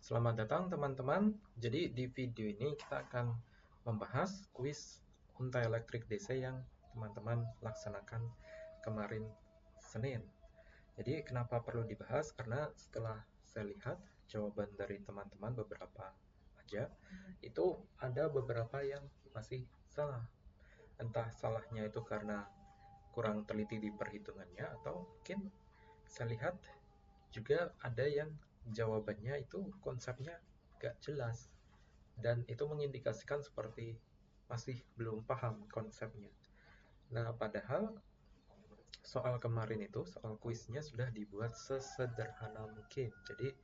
Selamat datang teman-teman. Jadi di video ini kita akan membahas kuis unta elektrik DC yang teman-teman laksanakan kemarin Senin. Jadi kenapa perlu dibahas? Karena setelah saya lihat jawaban dari teman-teman beberapa aja, itu ada beberapa yang masih salah. Entah salahnya itu karena kurang teliti di perhitungannya atau mungkin saya lihat juga ada yang jawabannya itu konsepnya gak jelas dan itu mengindikasikan seperti masih belum paham konsepnya. Nah, padahal soal kemarin itu, soal kuisnya sudah dibuat sesederhana mungkin. Jadi,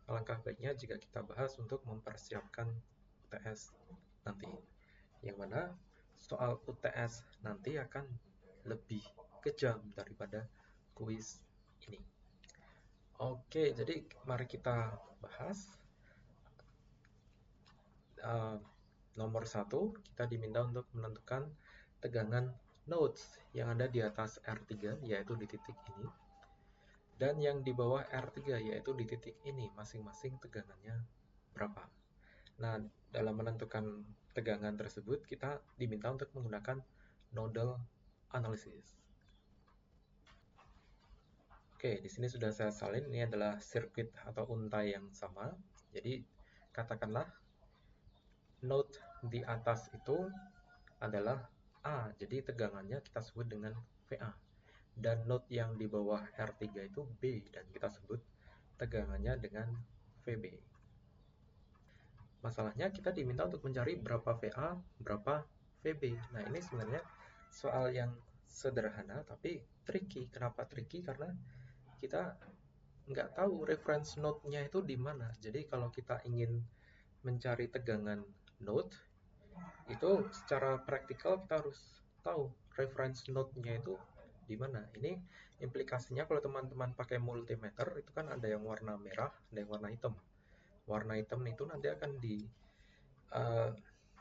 alangkah baiknya jika kita bahas untuk mempersiapkan UTS nanti. Yang mana soal UTS nanti akan lebih kejam daripada kuis ini. Oke, jadi mari kita bahas. Nomor 1, kita diminta untuk menentukan tegangan nodes yang ada di atas R3, yaitu di titik ini. Dan yang di bawah R3, yaitu di titik ini, masing-masing tegangannya berapa. Nah, dalam menentukan tegangan tersebut, kita diminta untuk menggunakan nodal analysis. Oke, di sini sudah saya salin, ini adalah sirkuit atau untai yang sama. Jadi, katakanlah node di atas itu adalah A, jadi tegangannya kita sebut dengan VA. Dan node yang di bawah R3 itu B, dan kita sebut tegangannya dengan VB. Masalahnya kita diminta untuk mencari berapa VA, berapa VB. Nah, ini sebenarnya soal yang sederhana, tapi tricky. Kenapa tricky? Karena kita nggak tahu reference node-nya itu di mana. Jadi kalau kita ingin mencari tegangan node, itu secara praktikal kita harus tahu reference node-nya itu di mana. Ini implikasinya kalau teman-teman pakai multimeter itu kan ada yang warna merah, ada yang warna hitam. Warna hitam itu nanti akan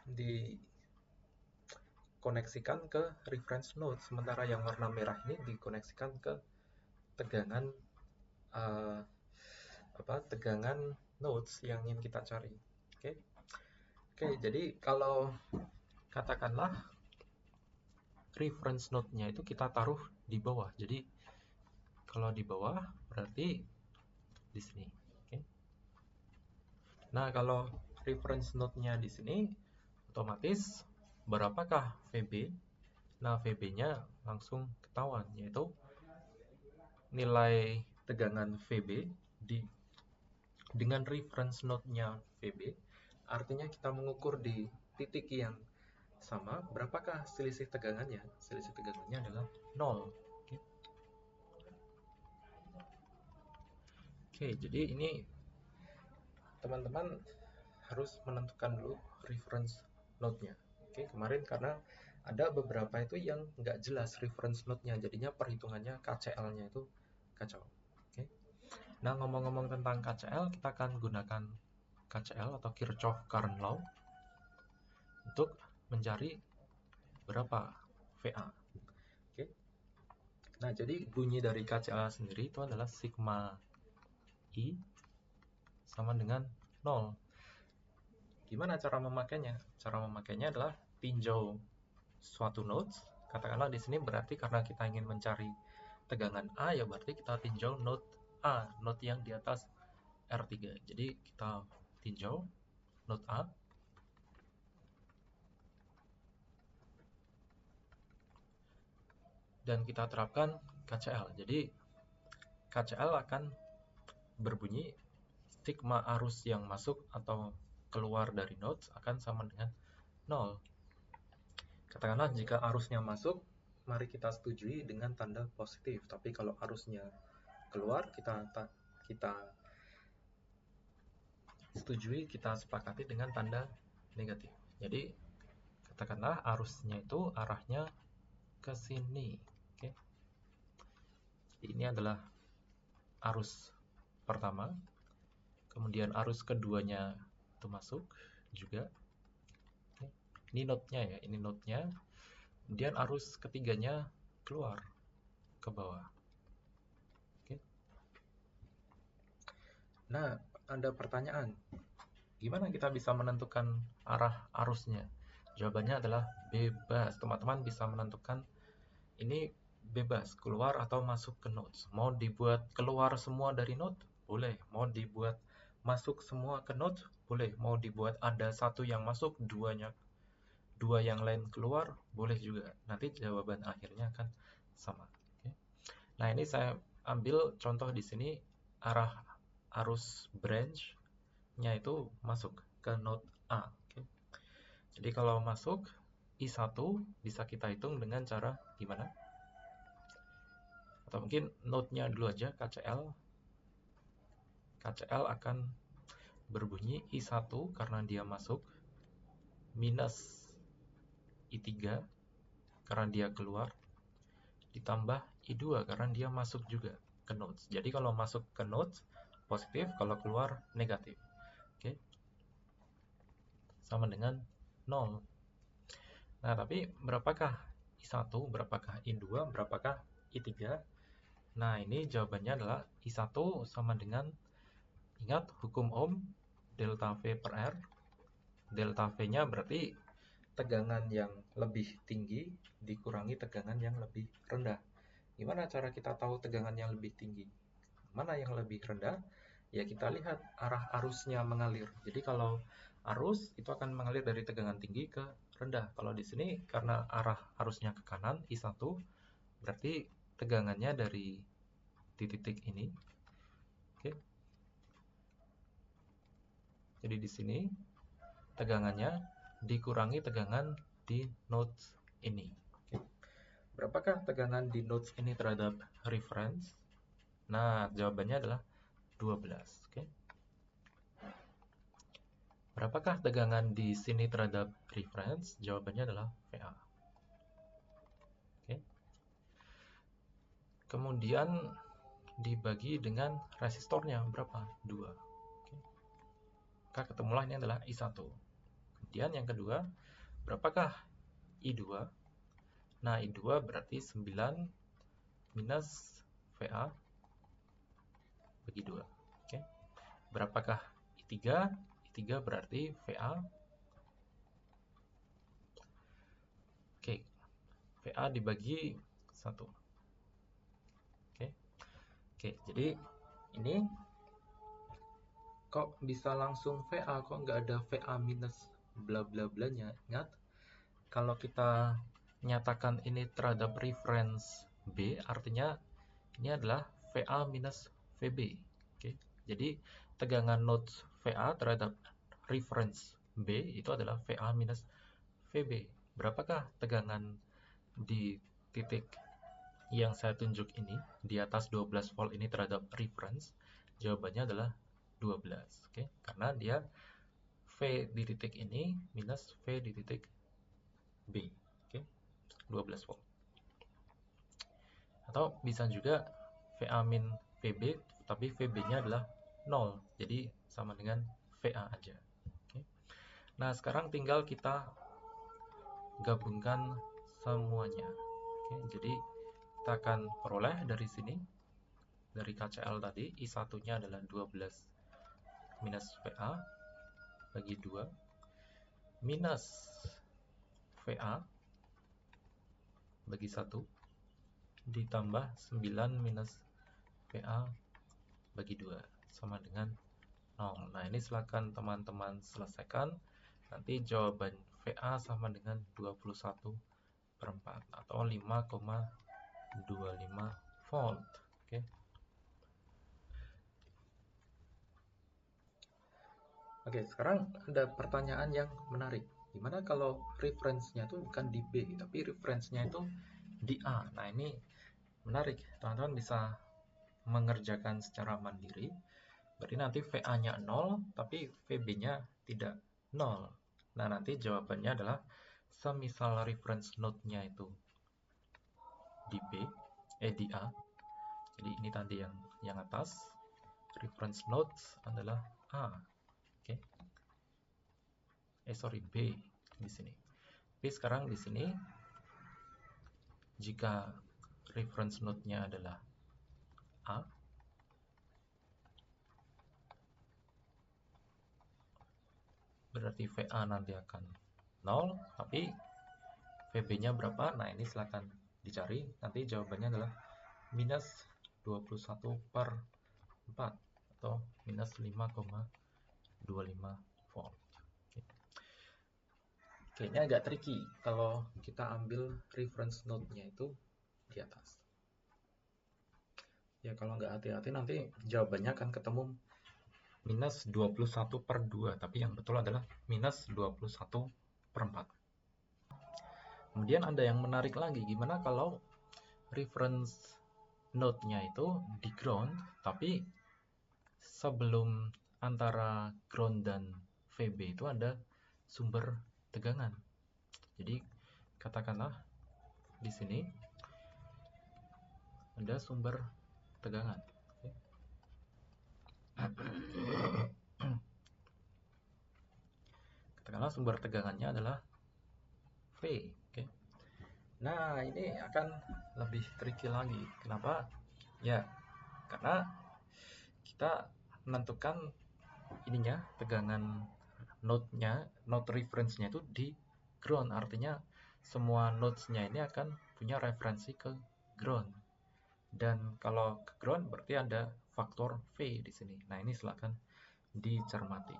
dikoneksikan ke reference node, sementara yang warna merah ini dikoneksikan ke tegangan tegangan nodes yang ingin kita cari. Oke, jadi kalau katakanlah reference node-nya itu kita taruh di bawah. Jadi kalau di bawah berarti di sini. Oke. Nah, kalau reference node-nya di sini otomatis berapakah VB? Nah, VB-nya langsung ketahuan, yaitu nilai tegangan VB dengan reference node-nya VB. Artinya kita mengukur di titik yang sama, berapakah selisih tegangannya? Selisih tegangannya adalah 0. Oke, jadi ini teman-teman harus menentukan dulu reference node-nya. Oke, kemarin karena ada beberapa itu yang nggak jelas reference node-nya, jadinya perhitungannya KCL-nya itu kacau. Oke. Nah, ngomong-ngomong tentang KCL, kita akan gunakan KCL atau Kirchhoff Current Law untuk mencari berapa VA. Oke. Nah, jadi bunyi dari KCL sendiri itu adalah sigma I sama dengan 0. Gimana cara memakainya? Cara memakainya adalah tinjau suatu nodes. Katakanlah di sini berarti karena kita ingin mencari tegangan A, ya berarti kita tinjau node A, node yang di atas R3. Jadi kita tinjau node A. Dan kita terapkan KCL. Jadi KCL akan berbunyi sigma arus yang masuk atau keluar dari nodes akan sama dengan 0. Katakanlah jika arusnya masuk, mari kita setujui dengan tanda positif. Tapi kalau arusnya keluar, kita setujui, kita sepakati dengan tanda negatif. Jadi katakanlah arusnya itu arahnya ke sini. Oke. Ini adalah arus pertama. Kemudian arus keduanya itu masuk juga. Oke. Ini node-nya ya, ini node-nya. Kemudian arus ketiganya keluar ke bawah. Oke. Nah, ada pertanyaan, gimana kita bisa menentukan arah arusnya? Jawabannya adalah bebas. Teman-teman bisa menentukan ini bebas, keluar atau masuk ke nodes. Mau dibuat keluar semua dari node? Boleh. Mau dibuat masuk semua ke node? Boleh. Mau dibuat ada satu yang masuk, dua yang lain keluar? Boleh juga. Nanti jawaban akhirnya akan sama. Oke. Nah, ini saya ambil contoh di sini, arah arus branch-nya itu masuk ke node A. Oke. Jadi kalau masuk I1 bisa kita hitung dengan cara gimana? Atau mungkin node-nya dulu aja, KCL. KCL akan berbunyi I1 karena dia masuk, minus I3 karena dia keluar, ditambah I2 karena dia masuk juga ke nodes. Jadi kalau masuk ke nodes positif, kalau keluar negatif. Oke. Sama dengan 0. Nah, tapi berapakah I1, berapakah I2, berapakah I3? Nah, ini jawabannya adalah I1 sama dengan, ingat hukum Ohm, delta V per R. Delta V-nya berarti tegangan yang lebih tinggi dikurangi tegangan yang lebih rendah. Gimana cara kita tahu tegangan yang lebih tinggi? Mana yang lebih rendah? Ya kita lihat arah arusnya mengalir. Jadi kalau arus itu akan mengalir dari tegangan tinggi ke rendah. Kalau di sini karena arah arusnya ke kanan, I1, berarti tegangannya dari di titik ini. Oke. Jadi di sini tegangannya dikurangi tegangan di nodes ini. Oke. Berapakah tegangan di nodes ini terhadap reference? Nah, jawabannya adalah 12. Oke. Berapakah tegangan di sini terhadap reference? Jawabannya adalah VA. Oke. Kemudian dibagi dengan resistornya berapa? 2. Oke. Maka ketemulah ini adalah I1. Kemudian yang kedua, berapakah I2? Nah, I2 berarti 9 minus VA bagi 2. Oke. Berapakah I3? I3 berarti VA. Oke. VA dibagi 1. Oke, jadi ini kok bisa langsung VA, kok nggak ada VA minus bla bla blanya. Ingat, kalau kita nyatakan ini terhadap reference B, artinya ini adalah VA minus VB. Oke, jadi tegangan nodes VA terhadap reference B itu adalah VA minus VB. Berapakah tegangan di titik yang saya tunjuk ini, di atas 12 volt ini terhadap reference? Jawabannya adalah 12. Oke, karena dia V di titik ini minus V di titik B. Oke, 12 volt. Atau bisa juga VA min VB, tapi VB-nya adalah 0. Jadi sama dengan VA aja. Oke. Nah, sekarang tinggal kita gabungkan semuanya. Oke, jadi kita akan peroleh dari sini, dari KCL tadi, I1-nya adalah 12 minus VA bagi 2 minus VA bagi 1 ditambah 9 minus VA bagi 2 sama dengan 0. Nah, ini silakan teman-teman selesaikan. Nanti jawaban VA sama dengan 21/4 atau 5,25 volt. Oke. Oke, sekarang ada pertanyaan yang menarik. Gimana kalau reference-nya itu bukan di B, tapi reference-nya itu di A? Nah, ini menarik. Teman-teman bisa mengerjakan secara mandiri. Berarti nanti VA-nya 0, tapi VB-nya tidak 0. Nah, nanti jawabannya adalah semisal reference node-nya itu di B, di A. Jadi ini tadi yang atas, reference nodes adalah A. Oke. B di sini. Tapi sekarang di sini jika reference node-nya adalah A, berarti VA nanti akan 0, tapi VB-nya berapa? Nah, ini silakan dicari. Nanti jawabannya adalah minus 21/4 atau minus 5,25 volt. Oke, ini agak tricky kalau kita ambil reference node-nya itu di atas. Ya, kalau nggak hati-hati nanti jawabannya akan ketemu minus 21/2, tapi yang betul adalah minus 21/4. Kemudian ada yang menarik lagi, gimana kalau reference node-nya itu di ground, tapi sebelum antara ground dan VB itu ada sumber tegangan. Jadi katakanlah di sini ada sumber tegangan. Katakanlah sumber tegangannya adalah V. Nah, ini akan lebih tricky lagi. Kenapa? Ya, karena kita menentukan ininya, tegangan node-nya, node reference-nya itu di ground. Artinya semua nodes-nya ini akan punya referensi ke ground. Dan kalau ke ground berarti ada faktor V di sini. Nah, ini silakan dicermati.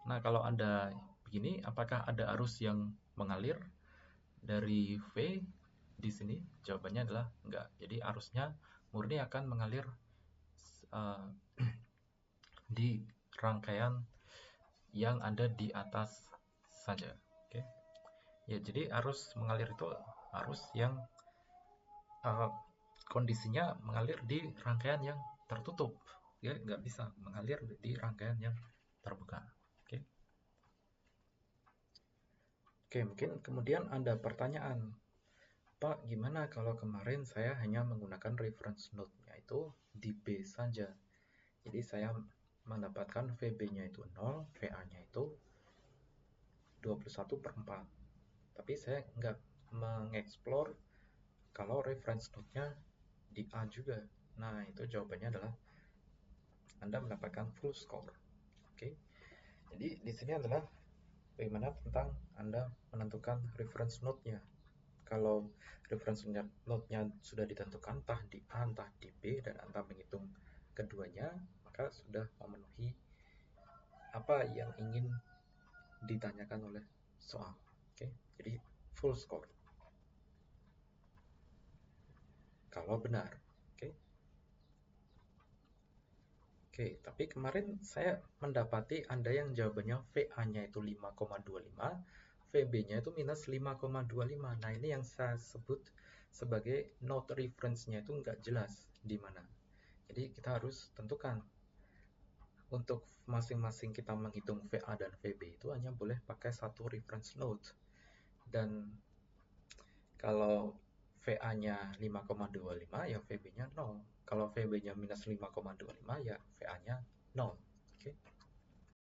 Nah, kalau ada begini, apakah ada arus yang mengalir dari V di sini? Jawabannya adalah enggak. Jadi arusnya murni akan mengalir di rangkaian yang ada di atas saja. Ya, jadi arus mengalir itu arus yang kondisinya mengalir di rangkaian yang tertutup. Ya, nggak bisa mengalir di rangkaian yang terbuka. Oke, mungkin kemudian ada pertanyaan, Pak, gimana kalau kemarin saya hanya menggunakan reference node-nya itu di B saja. Jadi saya mendapatkan VB-nya itu 0, VA-nya itu 21/4. Tapi saya nggak mengeksplor kalau reference node-nya di A juga. Nah, itu jawabannya adalah Anda mendapatkan full score. Jadi di sini adalah bagaimana tentang Anda menentukan reference node-nya. Kalau reference node-nya sudah ditentukan entah di A, entah di B, dan Anda menghitung keduanya, maka sudah memenuhi apa yang ingin ditanyakan oleh soal. Jadi full score. Kalau benar. Oke, tapi kemarin saya mendapati Anda yang jawabannya VA-nya itu 5,25, VB-nya itu minus 5,25. Nah, ini yang saya sebut sebagai node reference-nya itu nggak jelas di mana. Jadi kita harus tentukan. Untuk masing-masing kita menghitung VA dan VB itu hanya boleh pakai satu reference node. Dan kalau VA-nya 5,25 ya VB-nya 0. Kalau VB-nya minus 5,25 ya VA-nya 0.